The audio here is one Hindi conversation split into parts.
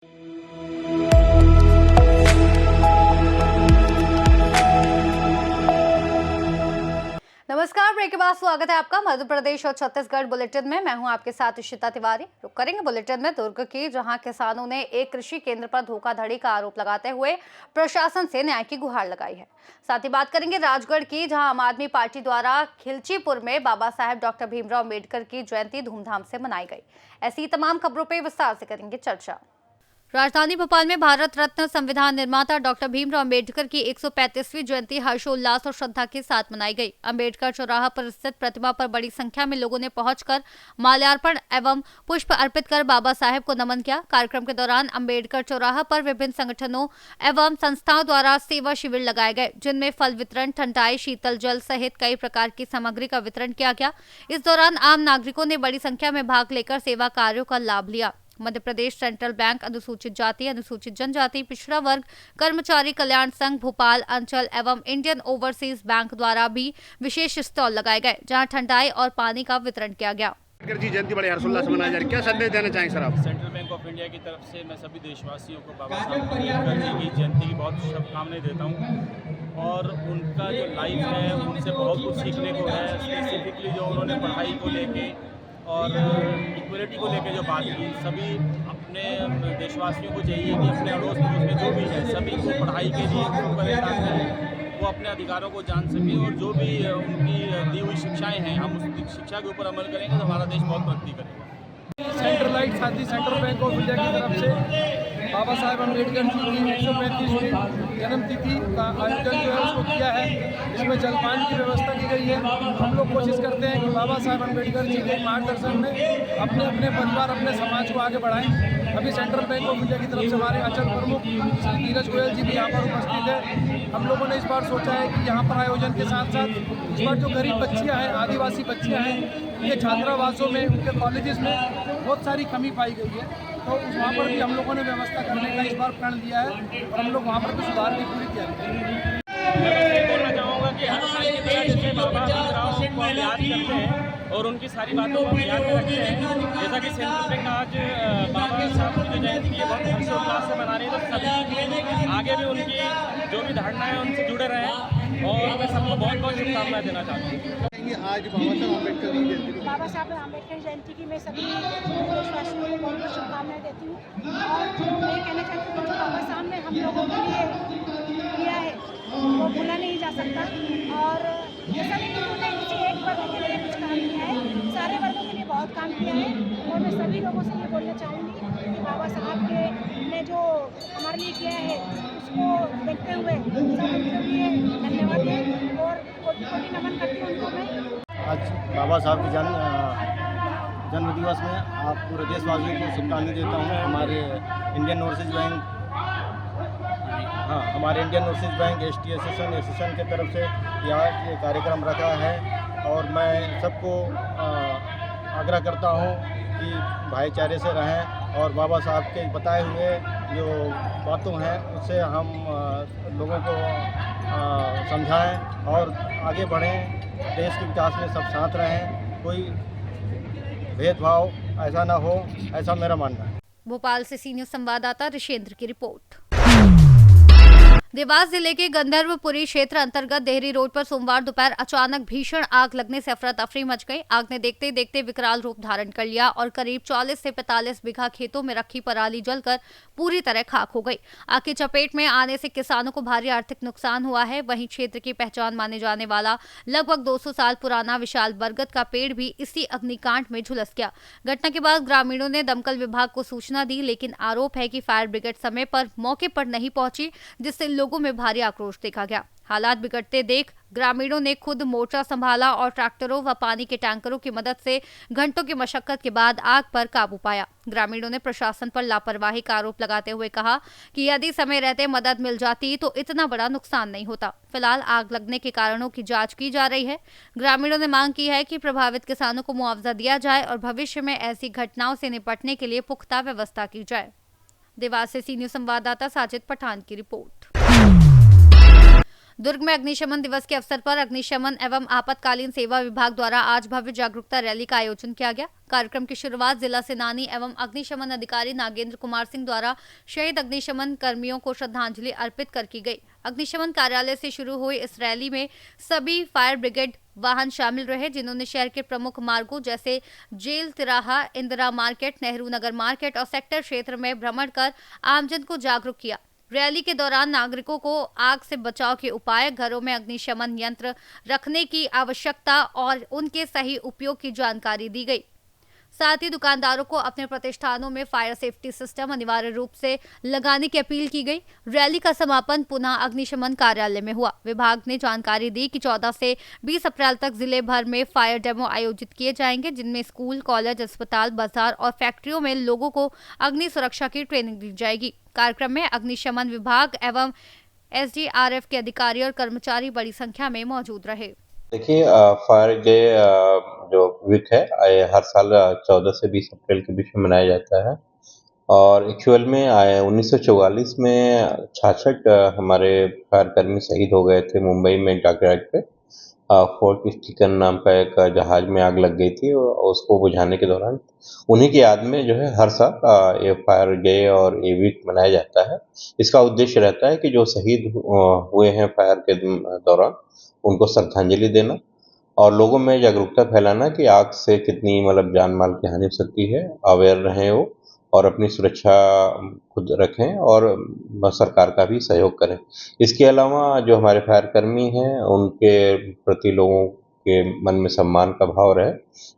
नमस्कार, ब्रेक के बाद स्वागत है आपका मध्य प्रदेश और छत्तीसगढ़ बुलेटिन में। मैं हूं आपके साथ इशिता तिवारी। रुक करेंगे बुलेटिन में दुर्ग की, जहां किसानों ने एक कृषि केंद्र पर धोखाधड़ी का आरोप लगाते हुए प्रशासन से न्याय की गुहार लगाई है। साथ ही बात करेंगे राजगढ़ की, जहां आम आदमी पार्टी द्वारा खिलचीपुर में बाबा साहेब डॉक्टर भीमराव अम्बेडकर की जयंती धूमधाम से मनाई गई। ऐसी तमाम खबरों पर विस्तार से करेंगे चर्चा। राजधानी भोपाल में भारत रत्न संविधान निर्माता डॉक्टर भीमराव अम्बेडकर की 135वीं जयंती हर्षोल्लास और श्रद्धा के साथ मनाई गई। अम्बेडकर चौराहा पर स्थित प्रतिमा पर बड़ी संख्या में लोगों ने पहुंचकर माल्यार्पण एवं पुष्प अर्पित कर बाबा साहेब को नमन किया। कार्यक्रम के दौरान अम्बेडकर चौराहा पर विभिन्न संगठनों एवं संस्थाओं द्वारा सेवा शिविर लगाए गए, जिनमें फल वितरण, ठंडाई, शीतल जल सहित कई प्रकार की सामग्री का वितरण किया गया। इस दौरान आम नागरिकों ने बड़ी संख्या में भाग लेकर सेवा कार्यों का लाभ लिया। मध्य प्रदेश सेंट्रल बैंक, अनुसूचित जाति, अनुसूचित जनजाति, पिछड़ा वर्ग कर्मचारी कल्याण संघ भोपाल अंचल एवं इंडियन ओवरसीज बैंक द्वारा भी विशेष स्टॉल लगाए गए, जहां ठंडाई और पानी का वितरण किया गया। अम्बेडकर जी जयंती बड़े हर्षोल्लास से मनाई जा रही है, क्या संदेश देना चाहेंगे सर आप? सेंट्रल बैंक ऑफ इंडिया की तरफ से मैं सभी देशवासियों को बाबा साहब अम्बेडकर जी की जयंती की बहुत शुभकामनाएं देता हूं। और उनका जो लाइफ है उनसे बहुत कुछ सीखने को है। स्पेसिफिकली जो उन्होंने पढ़ाई को लेके और इक्वलिटी को लेकर जो बात की, सभी अपने देशवासियों को चाहिए कि अपने अड़ोस पड़ोस में जो भी है सभी को पढ़ाई के लिए करें, ताकि वो अपने अधिकारों को जान सकें। और जो भी उनकी दी हुई शिक्षाएं हैं, हम उस शिक्षा के ऊपर अमल करेंगे तो हमारा देश बहुत प्रगति करेगा। सेंट्रलाइज साथी सेंट्रल बैंक ऑफ इंडिया की तरफ से बाबा साहेब अम्बेडकर जी की 135वीं जन्म तिथि का आयोजन जो है उसको किया है। इसमें जलपान की व्यवस्था की गई है। हम लोग कोशिश करते हैं कि बाबा साहेब अम्बेडकर जी के मार्गदर्शन में अपने अपने परिवार, अपने समाज को आगे बढ़ाएं। अभी सेंट्रल बैंक ऑफ इंडिया की तरफ से हमारे अंचल प्रमुख श्री नीरज गोयल जी भी यहाँ पर उपस्थित है। हम लोगों ने इस बार सोचा है कि यहाँ पर आयोजन के साथ साथ इस बार जो गरीब बच्चियाँ हैं, आदिवासी बच्चियाँ हैं, ये छात्रावासों में, उनके कॉलेजेस में बहुत सारी कमी पाई गई है, तो वहाँ पर भी हम लोगों ने व्यवस्था करने का इस बार प्रण लिया है और हम लोग वहाँ पर भी सुधार की पूरी तैयारी करेंगे। मैं बोलना चाहूँगा कि हर साल की तरह जैसे बाबा भीमराव को हम याद करते हैं और उनकी सारी बातों को हम याद में रखते हैं, जैसा कि सेंट्रल बैंक आज बाबा साहब की जयंती की बहुत हर्षोल्लास से मना रही है, तो सभी आगे भी उनकी जो भी धारणाएं हैं उनसे जुड़े रहें। और मैं सबको बहुत बहुत शुभकामनाएं देना चाहता हूँ। आज बाबा साहब अम्बेडकर जयंती की मैं सभी देशवासियों को बहुत बहुत शुभकामनाएं देती हूँ। और मैं कहना चाहती हूँ कि बाबा साहब ने हम लोगों के लिए किया है वो भूला नहीं जा सकता। और ऐसा नहीं कि उन्होंने किसी एक वर्ग के लिए कुछ काम किया है, सारे वर्गों के लिए बहुत काम किया है। और मैं सभी लोगों से ये बोलना चाहूँगी कि बाबा साहब ने जो हमारे लिए किया है उसको देखते हुए सब उनके लिए धन्यवाद दें और कोटि नमन करती हूँ उनको मैं। आज बाबा साहब के जन्म दिवस में आप पूरे देशवासियों को शुभकामनाएं देता हूँ। हमारे Indian overseas bank ST association की तरफ से यहाँ ये कार्यक्रम रखा है और मैं सबको आग्रह करता हूँ कि भाईचारे से रहें और बाबा साहब के बताए हुए जो बातों हैं उससे हम लोगों को समझाएं और आगे बढ़ें। देश के विकास में सब साथ रहें, कोई भेदभाव ऐसा ना हो, ऐसा मेरा मानना है। भोपाल से सीनियर संवाददाता ऋषेंद्र की रिपोर्ट। देवास जिले के गंधर्वपुरी क्षेत्र अंतर्गत देहरी रोड पर सोमवार दोपहर अचानक भीषण आग लगने से अफरा तफरी मच गई। आग ने देखते ही देखते विकराल रूप धारण कर लिया और करीब 40 से 45 बीघा खेतों में रखी पराली जलकर पूरी तरह खाक हो गई। आग की चपेट में आने से किसानों को भारी आर्थिक नुकसान हुआ है। वहीं क्षेत्र की पहचान माने जाने वाला लगभग 200 साल पुराना विशाल बरगद का पेड़ भी इसी अग्निकांड में झुलस गया। घटना के बाद ग्रामीणों ने दमकल विभाग को सूचना दी, लेकिन आरोप है कि फायर ब्रिगेड समय पर मौके पर नहीं पहुंची, जिससे लोगों में भारी आक्रोश देखा गया। हालात बिगड़ते देख ग्रामीणों ने खुद मोर्चा संभाला और ट्रैक्टरों व पानी के टैंकरों की मदद से घंटों की मशक्कत के बाद आग पर काबू पाया। ग्रामीणों ने प्रशासन पर लापरवाही का आरोप लगाते हुए कहा कि यदि समय रहते मदद मिल जाती तो इतना बड़ा नुकसान नहीं होता। फिलहाल आग लगने के कारणों की जांच की जा रही है। ग्रामीणों ने मांग की है कि प्रभावित किसानों को मुआवजा दिया जाए और भविष्य में ऐसी घटनाओं से निपटने के लिए पुख्ता व्यवस्था की जाए। देवास से सीनियर संवाददाता साजिद पठान की रिपोर्ट। दुर्ग में अग्निशमन दिवस के अवसर पर अग्निशमन एवं आपातकालीन सेवा विभाग द्वारा आज भव्य जागरूकता रैली का आयोजन किया गया। कार्यक्रम की शुरुआत जिला सेनानी एवं अग्निशमन अधिकारी नागेंद्र कुमार सिंह द्वारा शहीद अग्निशमन कर्मियों को श्रद्धांजलि अर्पित कर की गई। अग्निशमन कार्यालय से शुरू हुई इस रैली में सभी फायर ब्रिगेड वाहन शामिल रहे, जिन्होंने शहर के प्रमुख मार्गों जैसे जेल तिराहा, इंदिरा मार्केट, नेहरू नगर मार्केट और सेक्टर क्षेत्र में भ्रमण कर आमजन को जागरूक किया। रैली के दौरान नागरिकों को आग से बचाव के उपाय, घरों में अग्निशमन यंत्र रखने की आवश्यकता और उनके सही उपयोग की जानकारी दी गई। साथ ही दुकानदारों को अपने प्रतिष्ठानों में फायर सेफ्टी सिस्टम अनिवार्य रूप से लगाने की अपील की गई। रैली का समापन पुनः अग्निशमन कार्यालय में हुआ। विभाग ने जानकारी दी कि 14 से 20 अप्रैल तक जिले भर में फायर डेमो आयोजित किए जाएंगे, जिनमें स्कूल, कॉलेज, अस्पताल, बाजार और फैक्ट्रियों में लोगों को अग्नि सुरक्षा की ट्रेनिंग दी जाएगी। कार्यक्रम में अग्निशमन विभाग एवं SDRF के अधिकारी और कर्मचारी बड़ी संख्या में मौजूद रहे। देखिए, फायर डे जो वीक है हर साल 14 से 20 अप्रैल के बीच में मनाया जाता है और एक्चुअल में 1944 में 66 हमारे फायरकर्मी शहीद हो गए थे मुंबई में डॉकयार्ड पे। फोर्ट स्टीकन नाम का एक जहाज में आग लग गई थी और उसको बुझाने के दौरान उन्हीं की याद में जो है हर साल ये फायर डे और ये वीक मनाया जाता है। इसका उद्देश्य रहता है कि जो शहीद हुए हैं फायर के दौरान उनको श्रद्धांजलि देना और लोगों में जागरूकता फैलाना कि आग से कितनी मतलब जान माल की हानि हो सकती है। अवेयर रहें वो और अपनी सुरक्षा खुद रखें और सरकार का भी सहयोग करें। इसके अलावा जो हमारे फायरकर्मी हैं उनके प्रति लोगों के मन में सम्मान का भाव रहे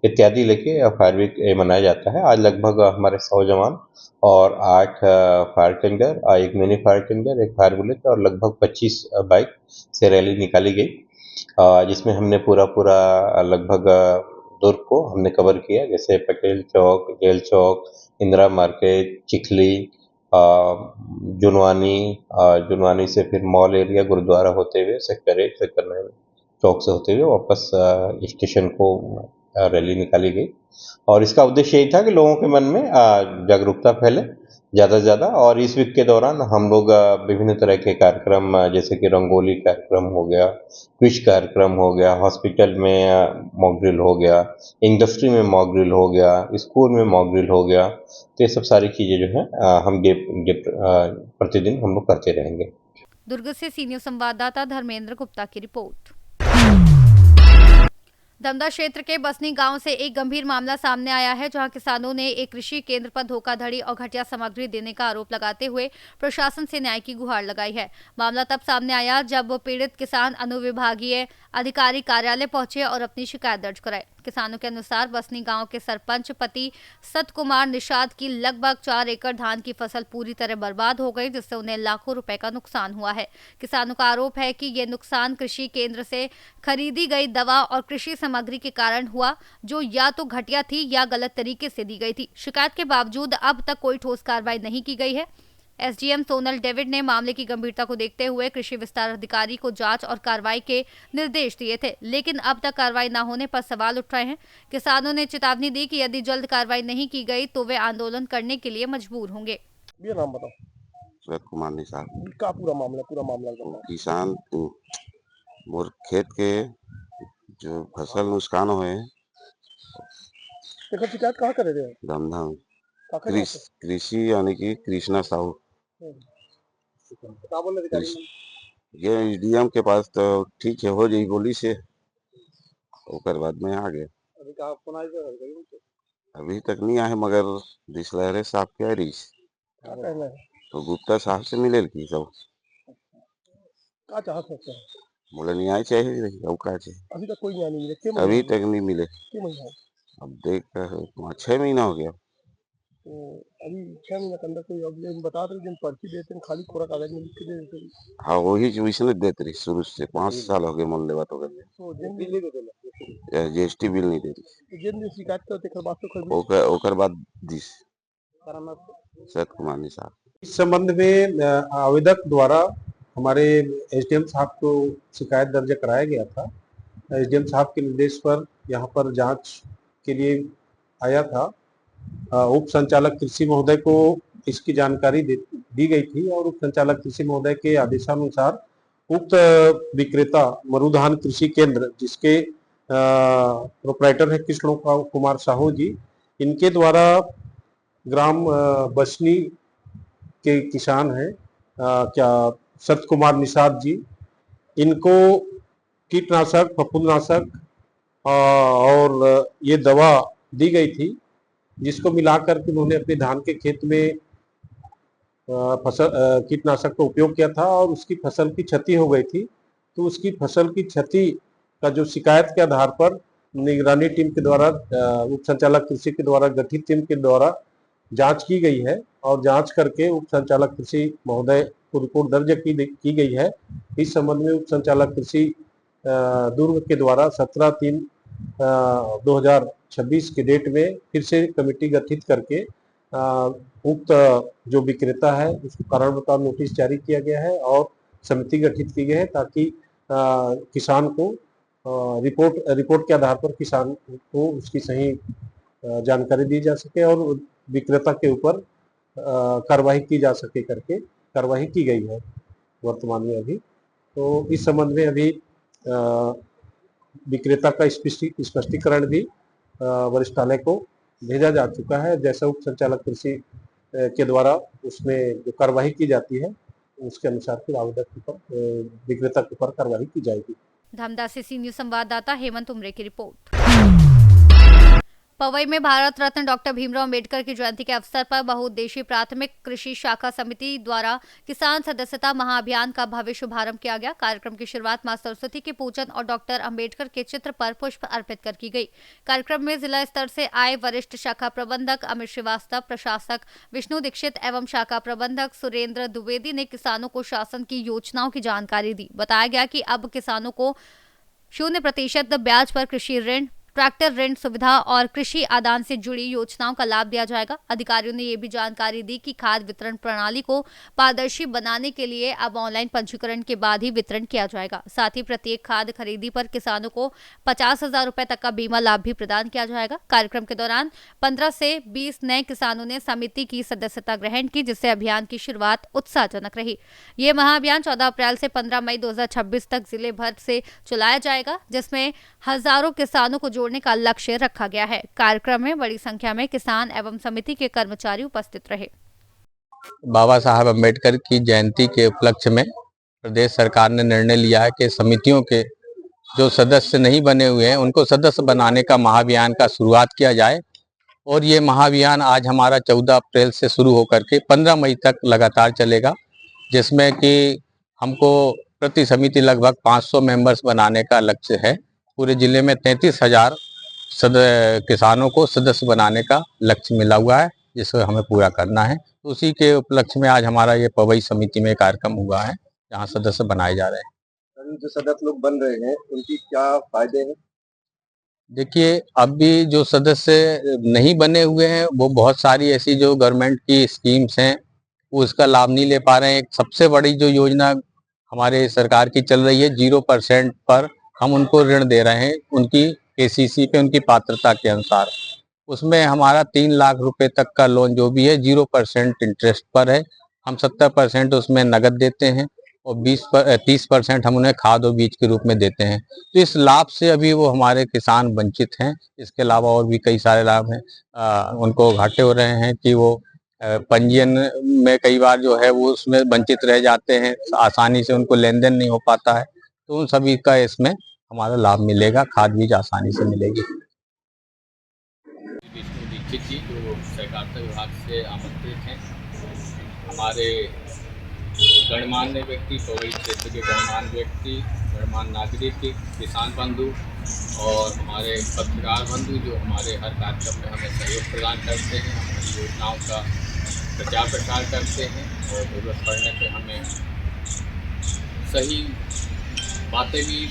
इत्यादि लेके फायर वीक मनाया जाता है। आज लगभग हमारे 100 जवान और 8 फायर टेंडर, एक मिनी फायर टेंडर, एक फायर बुलेट और लगभग 25 बाइक से रैली निकाली गई, जिसमें हमने पूरा लगभग दुर्ग को हमने कवर किया, जैसे पटेल चौक, जेल चौक, इंदिरा मार्केट, चिखली, जुनवानी से फिर मॉल एरिया, गुरुद्वारा होते हुए सेक्टर 8, सेक्टर 9 चौक से होते हुए वापस स्टेशन को रैली निकाली गई। और इसका उद्देश्य यही था कि लोगों के मन में जागरूकता फैले ज़्यादा से ज़्यादा। और इस वीक के दौरान हम लोग विभिन्न तरह के कार्यक्रम जैसे कि रंगोली कार्यक्रम हो गया, क्विज कार्यक्रम हो गया, हॉस्पिटल में मॉक ड्रिल हो गया, इंडस्ट्री में मॉक ड्रिल हो गया, स्कूल में मॉक ड्रिल हो गया, तो ये सब सारी चीज़ें जो है हम प्रतिदिन हम लोग करते रहेंगे। दुर्ग से सीनियर संवाददाता धर्मेंद्र गुप्ता की रिपोर्ट। दमदा क्षेत्र के बसनी गांव से एक गंभीर मामला सामने आया है, जहां किसानों ने एक कृषि केंद्र पर धोखाधड़ी और घटिया सामग्री देने का आरोप लगाते हुए प्रशासन से न्याय की गुहार लगाई है। मामला तब सामने आया जब पीड़ित किसान अनुविभागीय अधिकारी कार्यालय पहुंचे और अपनी शिकायत दर्ज कराई। किसानों के अनुसार बसनी गांव के सरपंच पति सत कुमार निषाद की लगभग 4 एकड़ धान की फसल पूरी तरह बर्बाद हो गई, जिससे उन्हें लाखों रुपए का नुकसान हुआ है। किसानों का आरोप है कि ये नुकसान कृषि केंद्र से खरीदी गई दवा और कृषि सामग्री के कारण हुआ, जो या तो घटिया थी या गलत तरीके से दी गई थी। शिकायत के बावजूद अब तक कोई ठोस कार्रवाई नहीं की गई है। SDM सोनल डेविड ने मामले की गंभीरता को देखते हुए कृषि विस्तार अधिकारी को जांच और कार्रवाई के निर्देश दिए थे, लेकिन अब तक कार्रवाई न होने पर सवाल उठ रहे हैं। किसानों ने चेतावनी दी कि यदि जल्द कार्रवाई नहीं की गई तो वे आंदोलन करने के लिए मजबूर होंगे। ये नाम बताओ। सत कुमार निषाद। का पूरा मामला करना। किसान मोर खेत के जो फसल नुकसान हुए देखो शिकायत कहाँ करे रहे हो? धमधाम काका कृषि यानी कि कृष्णा साहू क्या बोल रहे अधिकारी? ये SDM के पास तो ठीक है हो जाई बोली से ओकर बाद में आ गए। अभी कहाँ फोन आया? अभी तक नहीं आए मगर दिसलहरे साहब कह रही क्या कहना है? तो गुप्ता साहब से मिले की सब क्या चाह सकते हैं? बोले नहीं आए चाहिए अब का चाहिए। अभी तक कोई नहीं मिले? क्यों अभी तक नहीं मिले। क्यों महीना? अब देख 6 महीना हो गया। तो अभी 6 महीने के अंदर कोई अब बता रहे जिन पर्ची देते हैं खाली पूरा कागज में लिख के दे देते हैं। हाँ वही वैसे देते रही शुरू से 5 साल हो गए मन ले बात हो गए। तो जिन बिल नहीं देते GST बिल नहीं देती तो जिन शिकायत करते कर बात तो ओकर बाद दिस सत कुमार निषाद। इस संबंध में आवेदक द्वारा हमारे SDM साहब को शिकायत दर्ज कराया गया था। SDM साहब के निर्देश पर यहाँ पर जांच के लिए आया था। उप संचालक कृषि महोदय को इसकी जानकारी दी गई थी और उप संचालक कृषि महोदय के आदेशानुसार उक्त विक्रेता मरुधान कृषि केंद्र, जिसके प्रोप्राइटर है कृष्ण कुमार साहू जी, इनके द्वारा ग्राम बसनी के किसान हैं क्या सत्य कुमार निषाद जी, इनको कीटनाशक, फफूंदनाशक और ये दवा दी गई थी, जिसको मिलाकर के उन्होंने अपने धान के खेत में फसल कीटनाशक का उपयोग किया था और उसकी फसल की क्षति हो गई थी। तो उसकी फसल की क्षति का जो शिकायत के आधार पर निगरानी टीम के द्वारा, उप संचालक कृषि के द्वारा गठित टीम के द्वारा जांच की गई है और जांच करके उप संचालक कृषि महोदय को रिपोर्ट दर्ज की गई है। इस संबंध में उप संचालक कृषि दुर्ग के द्वारा 17/3/2026 के डेट में फिर से कमेटी गठित करके उक्त जो विक्रेता है उसको कारण बताओ नोटिस जारी किया गया है और समिति गठित की गई है, ताकि किसान को रिपोर्ट के आधार पर किसान को उसकी सही जानकारी दी जा सके और विक्रेता के ऊपर कार्रवाई की जा सके करके कार्रवाई की गई है वर्तमान में अभी। तो इस संबंध में अभी विक्रेता का स्पष्टीकरण भी वरिष्ठालय को भेजा जा चुका है। जैसा उप संचालक कृषि के द्वारा उसमें जो कार्रवाई की जाती है उसके अनुसार फिर आवेदक के ऊपर विक्रेता के ऊपर कार्रवाई की जाएगी। धमदा से सी न्यूज संवाददाता हेमंत उमरे की रिपोर्ट। पवई में भारत रत्न डॉक्टर भीमराव अंबेडकर की जयंती के अवसर पर बहुउद्देशीय प्राथमिक कृषि शाखा समिति द्वारा किसान सदस्यता महाअभियान का भव्य शुभारंभ किया गया। कार्यक्रम की शुरुआत मां सरस्वती के पूजन और डॉक्टर अंबेडकर के चित्र पर पुष्प अर्पित कर की गई। कार्यक्रम में जिला स्तर से आए वरिष्ठ शाखा प्रबंधक अमित श्रीवास्तव, प्रशासक विष्णु दीक्षित एवं शाखा प्रबंधक सुरेंद्र द्विवेदी ने किसानों को शासन की योजनाओं की जानकारी दी। बताया गया कि अब किसानों को 0% ब्याज पर कृषि ऋण, ट्रैक्टर ऋण सुविधा और कृषि आदान से जुड़ी योजनाओं का लाभ दिया जाएगा। अधिकारियों ने ये भी जानकारी दी कि खाद वितरण प्रणाली को पारदर्शी बनाने के लिए अब ऑनलाइन पंजीकरण के बाद ही वितरण किया जाएगा। साथ ही प्रत्येक खाद खरीदी पर किसानों को 50,000 रुपए तक का बीमा लाभ भी प्रदान किया जाएगा। कार्यक्रम के दौरान 15 से 20 नए किसानों ने समिति की सदस्यता ग्रहण की, जिससे अभियान की शुरुआत उत्साहजनक रही। ये महाअभियान 14 अप्रैल से 15 मई 2026 तक जिले भर से चलाया जाएगा, जिसमें हजारों किसानों को जोड़ने का लक्ष्य रखा गया है। कार्यक्रम में बड़ी संख्या में किसान एवं समिति के कर्मचारी उपस्थित रहे। बाबा साहब अम्बेडकर की जयंती के उपलक्ष्य में प्रदेश सरकार ने निर्णय लिया है कि समितियों के जो सदस्य नहीं बने हुए हैं उनको सदस्य बनाने का महाअभियान का शुरुआत किया जाए। और ये महाअभियान आज हमारा 14 अप्रैल से शुरू होकर के 15 मई तक लगातार चलेगा, जिसमें कि हमको प्रति समिति लगभग 500 मेंबर्स बनाने का लक्ष्य है। पूरे जिले में 33,000 किसानों को सदस्य बनाने का लक्ष्य मिला हुआ है, जिसको हमें पूरा करना है। तो उसी के उपलक्ष्य में आज हमारा ये पवई समिति में कार्यक्रम हुआ है, जहाँ सदस्य बनाए जा रहे हैं। जो सदस्य लोग बन रहे हैं उनकी क्या फायदे हैं? देखिए, अभी जो सदस्य नहीं बने हुए हैं वो बहुत सारी ऐसी जो गवर्नमेंट की स्कीम्स हैं वो इसका लाभ नहीं ले पा रहे हैं। एक सबसे बड़ी जो योजना हमारे सरकार की चल रही है 0% पर हम उनको ऋण दे रहे हैं, उनकी KCC पे उनकी पात्रता के अनुसार। उसमें हमारा 3 लाख रुपए तक का लोन जो भी है 0% इंटरेस्ट पर है। हम 70% उसमें नगद देते हैं और 30% हम उन्हें खाद और बीज के रूप में देते हैं। तो इस लाभ से अभी वो हमारे किसान वंचित हैं। इसके अलावा और भी कई सारे लाभ हैं। उनको घाटे हो रहे हैं कि वो पंजीयन में कई बार जो है वो उसमें वंचित रह जाते हैं, आसानी से उनको लेन देन नहीं हो पाता है। तो उन सभी का इसमें हमारा लाभ मिलेगा, खाद बीज आसानी से मिलेगी। विष्णु दीक्षित जी जो सहकारिता विभाग से आमंत्रित हैं, हमारे गणमान्य व्यक्ति, पवई क्षेत्र के गणमान्य व्यक्ति, गणमान्य नागरिक, किसान बंधु और हमारे पत्रकार बंधु जो हमारे हर कार्यक्रम में हमें सहयोग प्रदान करते हैं, हमारी योजनाओं का प्रचार प्रसार करते हैं और जरूरत पड़ने पर हमें सही बातें भी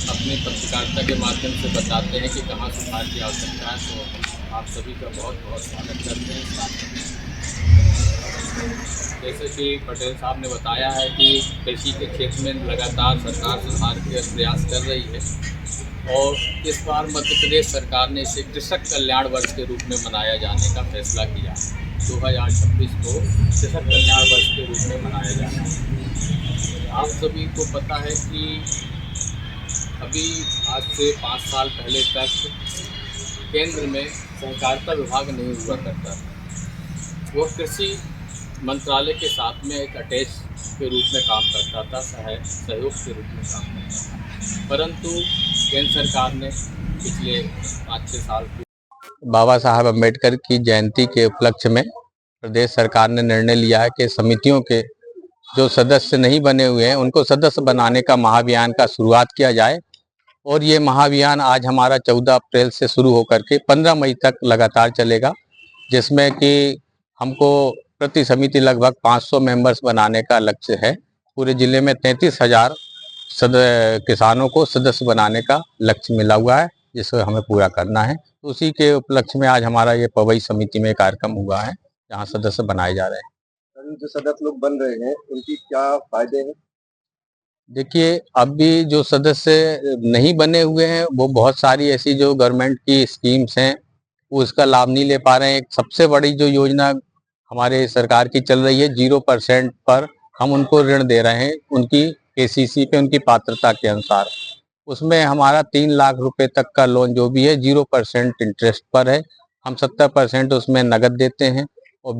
अपनी पत्रकारिता के माध्यम से बताते हैं कि कहाँ सुधार की आवश्यकता है। तो आप सभी का बहुत बहुत स्वागत करते हैं। जैसे कि पटेल साहब ने बताया है कि कृषि के क्षेत्र में लगातार सरकार सुधार के प्रयास कर रही है और इस बार मध्य प्रदेश सरकार ने इसे कृषक कल्याण वर्ष के रूप में मनाया जाने का फैसला किया। 2026 को कृषक कल्याण वर्ष के रूप में मनाया जाना है। आप सभी को पता है कि अभी आज से 5 साल पहले तक केंद्र में सहकारिता विभाग नहीं हुआ करता था। वो कृषि मंत्रालय के साथ में एक अटैच के रूप में काम करता था, सहयोग के रूप में काम करता था। परंतु केंद्र सरकार ने पिछले 5-6 साल बाबा साहब अम्बेडकर की जयंती के उपलक्ष्य में प्रदेश सरकार ने निर्णय लिया है कि समितियों के जो सदस्य नहीं बने हुए हैं उनको सदस्य बनाने का महाअभियान का शुरुआत किया जाए। और ये महाअभियान आज हमारा 14 अप्रैल से शुरू होकर के 15 मई तक लगातार चलेगा, जिसमें कि हमको प्रति समिति लगभग 500 मेंबर्स बनाने का लक्ष्य है। पूरे जिले में 33,000 किसानों को सदस्य बनाने का लक्ष्य मिला हुआ है, जिसको हमें पूरा करना है। तो उसी के उपलक्ष्य में आज हमारा ये पवई समिति में कार्यक्रम हुआ है, जहाँ सदस्य बनाए जा रहे हैं। जो सदस्य लोग बन रहे हैं उनकी क्या फायदे हैं? देखिए, अभी जो सदस्य नहीं बने हुए हैं वो बहुत सारी ऐसी जो गवर्नमेंट की स्कीम्स हैं वो उसका लाभ नहीं ले पा रहे हैं। एक सबसे बड़ी जो योजना हमारे सरकार की चल रही है 0% पर हम उनको ऋण दे रहे हैं, उनकी केसीसी पे उनकी पात्रता के अनुसार। उसमें हमारा 3 लाख रुपए तक का लोन जो भी है 0% इंटरेस्ट पर है। हम 70% उसमें नगद देते हैं और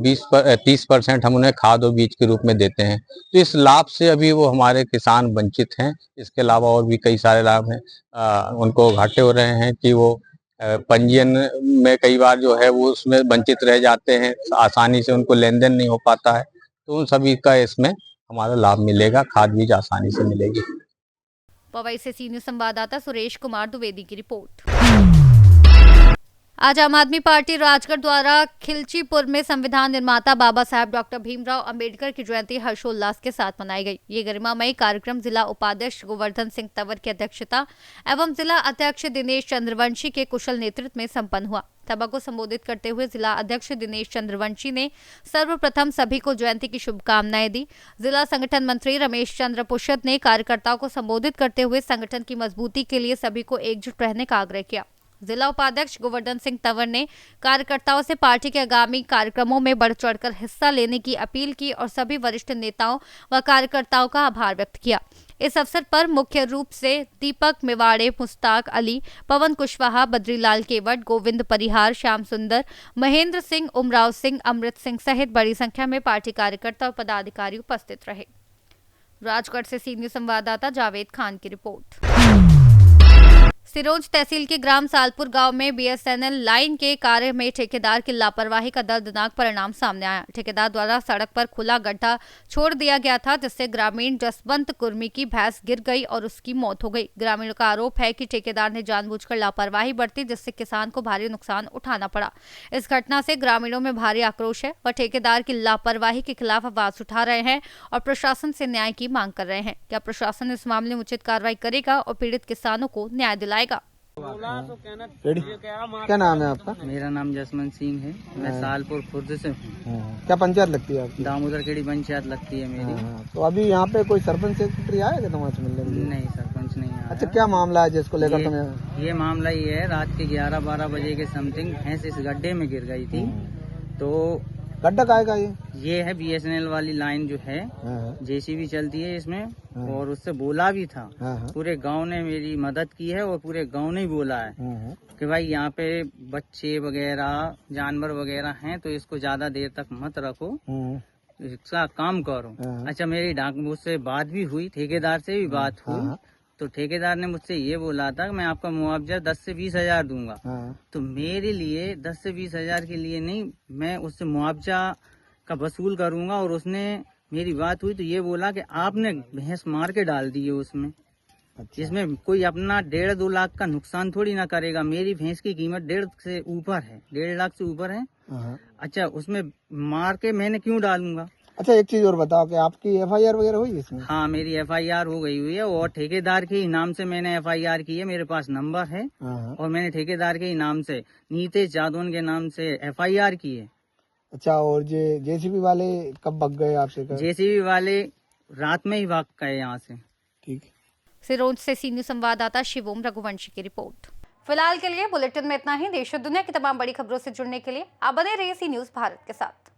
30% हम उन्हें खाद और बीज के रूप में देते हैं। तो इस लाभ से अभी वो हमारे किसान वंचित हैं। इसके अलावा और भी कई सारे लाभ हैं। उनको घाटे हो रहे हैं कि वो पंजीयन में कई बार जो है वो उसमें वंचित रह जाते हैं, आसानी से उनको लेन देन नहीं हो पाता है। तो उन सभी का इसमें हमारा लाभ मिलेगा, खाद बीज आसानी से मिलेगी। पवई से सीनियर संवाददाता सुरेश कुमार द्विवेदी की रिपोर्ट। आज आम आदमी पार्टी राजगढ़ द्वारा खिलचीपुर में संविधान निर्माता बाबा साहेब डॉक्टर भीमराव अंबेडकर की जयंती हर्षोल्लास के साथ मनाई गई। ये गरिमामयी कार्यक्रम जिला उपाध्यक्ष गोवर्धन सिंह तंवर की अध्यक्षता एवं जिला अध्यक्ष दिनेश चंद्रवंशी के कुशल नेतृत्व में संपन्न हुआ। सभा को संबोधित करते हुए जिला अध्यक्ष दिनेश चंद्रवंशी ने सर्वप्रथम सभी को जयंती की शुभकामनाएं दी। जिला संगठन मंत्री रमेश चंद्र पुष्यद ने कार्यकर्ताओं को संबोधित करते हुए संगठन की मजबूती के लिए सभी को एकजुट रहने का आग्रह किया। जिला उपाध्यक्ष गोवर्धन सिंह तंवर ने कार्यकर्ताओं से पार्टी के आगामी कार्यक्रमों में बढ़ चढ़कर हिस्सा लेने की अपील की और सभी वरिष्ठ नेताओं व कार्यकर्ताओं का आभार व्यक्त किया। इस अवसर पर मुख्य रूप से दीपक मेवाड़े, मुस्ताक अली, पवन कुशवाहा, बद्रीलाल केवट, गोविंद परिहार, श्याम सुंदर, महेंद्र सिंह, उमराव सिंह, अमृत सिंह सहित बड़ी संख्या में पार्टी कार्यकर्ता और पदाधिकारी उपस्थित रहे। राजगढ़ से सीनियर संवाददाता जावेद खान की रिपोर्ट। सिरोंज तहसील के ग्राम सालपुर गांव में बीएसएनएल लाइन के कार्य में ठेकेदार की लापरवाही का दर्दनाक परिणाम सामने आया। ठेकेदार द्वारा सड़क पर खुला गड्ढा छोड़ दिया गया था, जिससे ग्रामीण जसवंत कुर्मी की भैंस गिर गई और उसकी मौत हो गई। ग्रामीणों का आरोप है कि ठेकेदार ने जानबूझकर लापरवाही बरती, जिससे किसान को भारी नुकसान उठाना पड़ा। इस घटना से ग्रामीणों में भारी आक्रोश है। वह ठेकेदार की लापरवाही के खिलाफ आवाज उठा रहे हैं और प्रशासन से न्याय की मांग कर रहे हैं। क्या प्रशासन इस मामले में उचित कार्रवाई करेगा और पीड़ित किसानों को न्याय दिलाएगा? क्या नाम है आपका? मेरा नाम जसवंत सिंह है। मैं सालपुर खुर्द से हूँ। क्या पंचायत लगती है आपकी? दामोदर खेड़ी पंचायत लगती है मेरी। तो अभी यहाँ पे कोई सरपंच सेक्रेटरी आया क्या तुम्हारे मिलने? नहीं, सरपंच नहीं आया। अच्छा, क्या मामला है जिसको लेकर तुम्हें? ये मामला ये है, रात के 11-12 बजे के समथिंग भैंस इस गड्ढे में गिर गई थी। तो गड्ढा काहेगा ये है बीएसएनएल वाली लाइन जो है, जेसीबी चलती है इसमें और उससे बोला भी था। पूरे गांव ने मेरी मदद की है और पूरे गांव ने बोला है कि भाई यहाँ पे बच्चे वगैरह जानवर वगैरह हैं तो इसको ज्यादा देर तक मत रखो, इसका काम करो। अच्छा, मेरी डाक मुझसे बात भी हुई, ठेकेदार से भी बात हुई। तो ठेकेदार ने मुझसे ये बोला था कि मैं आपका मुआवजा 10 से 20 हजार दूंगा। तो मेरे लिए 10 से 20 हजार के लिए नहीं, मैं उससे मुआवजा का वसूल करूंगा। और उसने मेरी बात हुई तो ये बोला कि आपने भैंस मार के डाल दी है उसमें। अच्छा। इसमें कोई अपना 1.5-2 लाख का नुकसान थोड़ी ना करेगा। मेरी भैंस की कीमत 1.5 से ऊपर है, 1.5 लाख से ऊपर है। अच्छा, उसमें मार के मैंने क्यों डालूंगा? अच्छा, एक चीज और बताओ कि आपकी एफआईआर वगैरह हुई इसमें? हाँ, मेरी एफआईआर हो गई हुई है और ठेकेदार के ही नाम से मैंने एफआईआर की है। मेरे पास नंबर है और मैंने ठेकेदार के ही नाम से, नीतेश जादौन के नाम से एफआईआर की है। अच्छा, और जेसीबी वाले कब भाग गए आपसे? जेसीबी वाले रात में ही भाग गए यहाँ से। ठीक। सिरोंज से सीनियर संवाददाता शिवोम रघुवंशी की रिपोर्ट। फिलहाल के लिए बुलेटिन में इतना ही। देश और दुनिया की तमाम बड़ी खबरों से जुड़ने के लिए आप बने रहिए सी न्यूज़ भारत के साथ।